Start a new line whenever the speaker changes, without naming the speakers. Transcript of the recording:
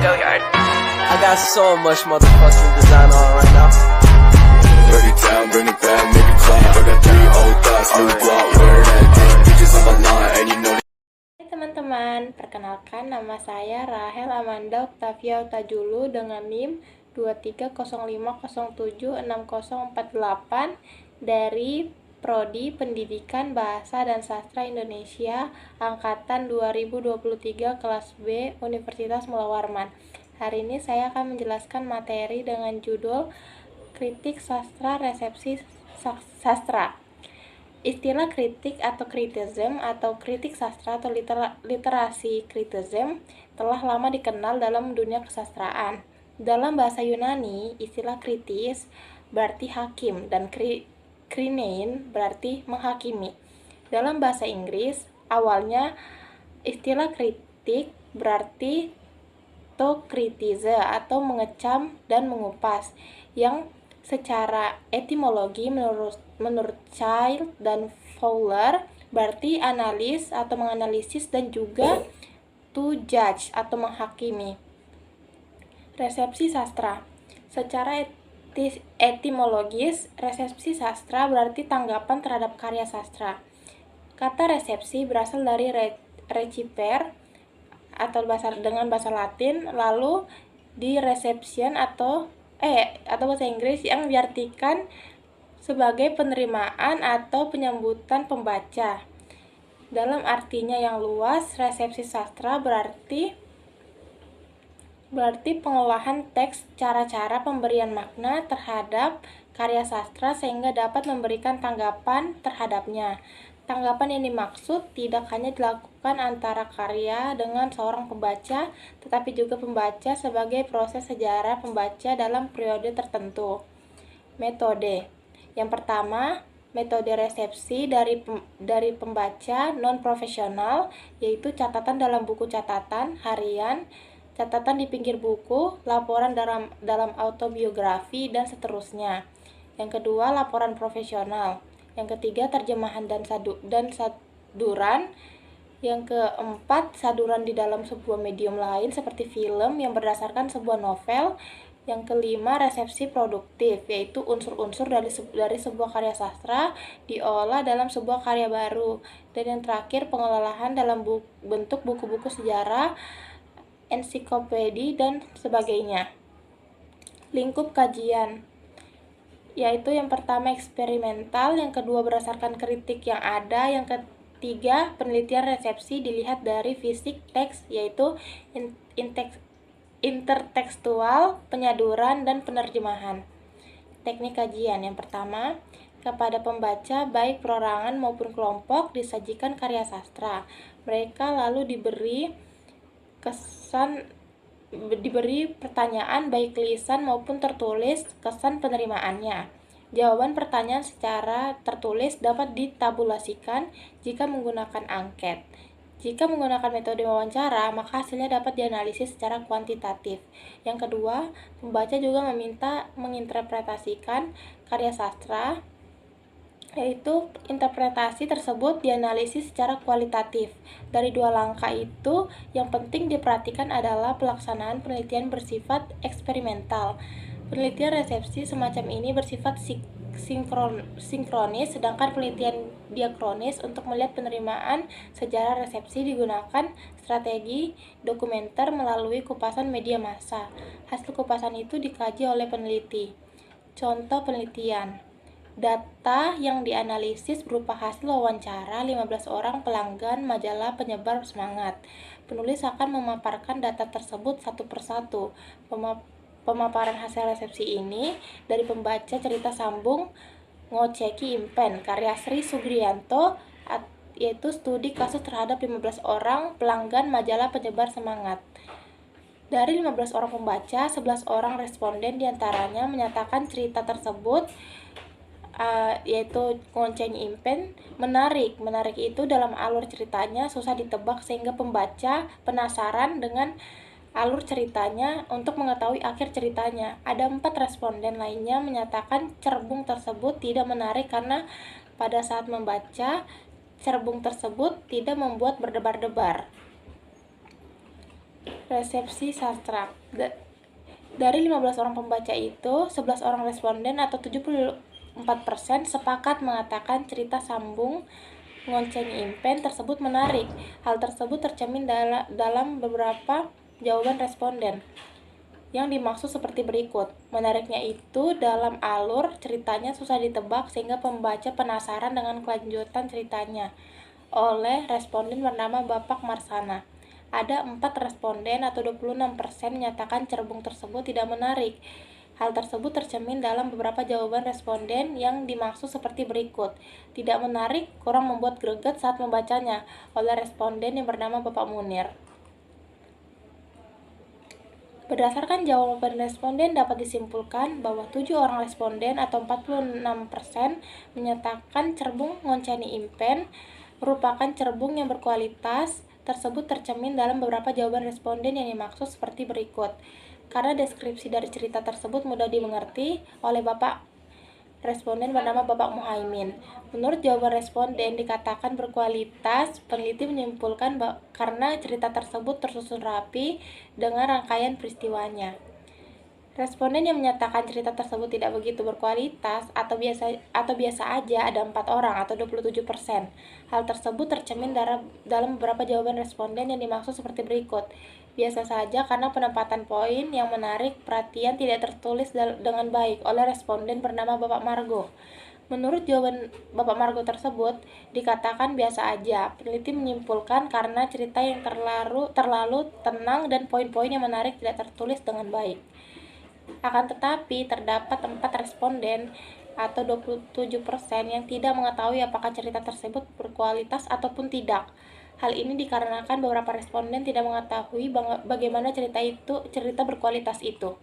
I got so much motherfucking design on right now.
Break it down, bring it back, make it clap. I got 3 old thoughts, new guap, wear that thing. Bitches on my line, and you know.
Hai teman-teman, perkenalkan nama saya Rahel Amanda Octavia Utajulu dengan NIM 2305076048 dari Prodi Pendidikan Bahasa dan Sastra Indonesia Angkatan 2023 kelas B Universitas Mula Warman. Hari ini saya akan menjelaskan materi dengan judul Kritik Sastra Resepsi Sastra. Istilah kritik atau criticism atau kritik sastra atau literasi criticism telah lama dikenal dalam dunia kesastraan. Dalam bahasa Yunani, istilah kritis berarti hakim dan krinein berarti menghakimi. Dalam bahasa Inggris, awalnya istilah kritik berarti to criticize atau mengecam dan mengupas, yang secara etimologi menurut Child dan Fowler berarti analis atau menganalisis dan juga to judge atau menghakimi. Resepsi sastra. Secara etimologis, resepsi sastra berarti tanggapan terhadap karya sastra. Kata resepsi berasal dari reciper atau dengan bahasa Latin, lalu di reception atau bahasa Inggris yang diartikan sebagai penerimaan atau penyambutan pembaca. Dalam artinya yang luas, resepsi sastra berarti pengolahan teks, cara-cara pemberian makna terhadap karya sastra sehingga dapat memberikan tanggapan terhadapnya. Tanggapan yang dimaksud tidak hanya dilakukan antara karya dengan seorang pembaca, tetapi juga pembaca sebagai proses sejarah pembaca dalam periode tertentu. Metode. Yang pertama, metode resepsi dari pembaca non-profesional, yaitu catatan dalam buku catatan harian, catatan di pinggir buku, laporan dalam autobiografi, dan seterusnya. Yang kedua, laporan profesional. Yang ketiga, terjemahan dan saduran. Yang keempat, saduran di dalam sebuah medium lain seperti film yang berdasarkan sebuah novel. Yang kelima, resepsi produktif, yaitu unsur-unsur dari sebuah karya sastra diolah dalam sebuah karya baru. Dan yang terakhir, pengolahan dalam bentuk buku-buku sejarah, ensiklopedia, dan sebagainya. Lingkup kajian, yaitu yang pertama eksperimental, yang kedua berdasarkan kritik yang ada, yang ketiga penelitian resepsi dilihat dari fisik teks, yaitu intertekstual, penyaduran, dan penerjemahan. Teknik kajian yang pertama, kepada pembaca baik perorangan maupun kelompok disajikan karya sastra. Mereka lalu diberi pertanyaan baik lisan maupun tertulis, kesan penerimaannya. Jawaban pertanyaan secara tertulis dapat ditabulasikan jika menggunakan angket. Jika menggunakan metode wawancara, maka hasilnya dapat dianalisis secara kuantitatif. Yang kedua, pembaca juga meminta menginterpretasikan karya sastra, yaitu interpretasi tersebut dianalisis secara kualitatif. Dari dua langkah itu, yang penting diperhatikan adalah pelaksanaan penelitian bersifat eksperimental. Penelitian resepsi semacam ini bersifat sinkronis, sedangkan penelitian diakronis untuk melihat penerimaan sejarah resepsi digunakan strategi dokumenter melalui kupasan media massa. Hasil kupasan itu dikaji oleh peneliti. Contoh penelitian. Data yang dianalisis berupa hasil wawancara 15 orang pelanggan majalah penyebar semangat. Penulis akan memaparkan data tersebut satu persatu. Pemaparan hasil resepsi ini dari pembaca cerita sambung Ngoceki Impen, karya Sri Sugriyanto, yaitu studi kasus terhadap 15 orang pelanggan majalah penyebar semangat. Dari 15 orang pembaca, 11 orang responden diantaranya menyatakan cerita tersebut yaitu Ngoceki Impen menarik. Menarik itu dalam alur ceritanya susah ditebak sehingga pembaca penasaran dengan alur ceritanya untuk mengetahui akhir ceritanya. Ada 4 responden lainnya menyatakan cerbung tersebut tidak menarik karena pada saat membaca cerbung tersebut tidak membuat berdebar-debar. Resepsi sastra. Dari 15 orang pembaca itu, 11 orang responden atau 74% sepakat mengatakan cerita sambung Ngoncengi Impen tersebut menarik. Hal tersebut tercermin dalam beberapa jawaban responden yang dimaksud seperti berikut. Menariknya itu dalam alur ceritanya susah ditebak sehingga pembaca penasaran dengan kelanjutan ceritanya. Oleh responden bernama Bapak Marsana. Ada 4 responden atau 26% menyatakan cerbung tersebut tidak menarik. Hal tersebut tercermin dalam beberapa jawaban responden yang dimaksud seperti berikut. Tidak menarik, kurang membuat greget saat membacanya, oleh responden yang bernama Bapak Munir. Berdasarkan jawaban responden dapat disimpulkan bahwa 7 orang responden atau 46% menyatakan cerbung Ngoncengi Impen merupakan cerbung yang berkualitas. Tersebut tercermin dalam beberapa jawaban responden yang dimaksud seperti berikut. Karena deskripsi dari cerita tersebut mudah dimengerti oleh Bapak responden bernama Bapak Muhaimin. Menurut jawaban responden dikatakan berkualitas, peneliti menyimpulkan karena cerita tersebut tersusun rapi dengan rangkaian peristiwanya. Responden yang menyatakan cerita tersebut tidak begitu berkualitas atau biasa aja ada 4 orang atau 27%. Hal tersebut tercermin dalam beberapa jawaban responden yang dimaksud seperti berikut. Biasa saja karena penempatan poin yang menarik perhatian tidak tertulis dengan baik oleh responden bernama Bapak Margo. Menurut jawaban Bapak Margo tersebut, dikatakan biasa aja. Peneliti menyimpulkan karena cerita yang terlalu tenang dan poin-poin yang menarik tidak tertulis dengan baik. Akan tetapi, terdapat 4 responden atau 27% yang tidak mengetahui apakah cerita tersebut berkualitas ataupun tidak. Hal ini dikarenakan beberapa responden tidak mengetahui bagaimana cerita berkualitas itu.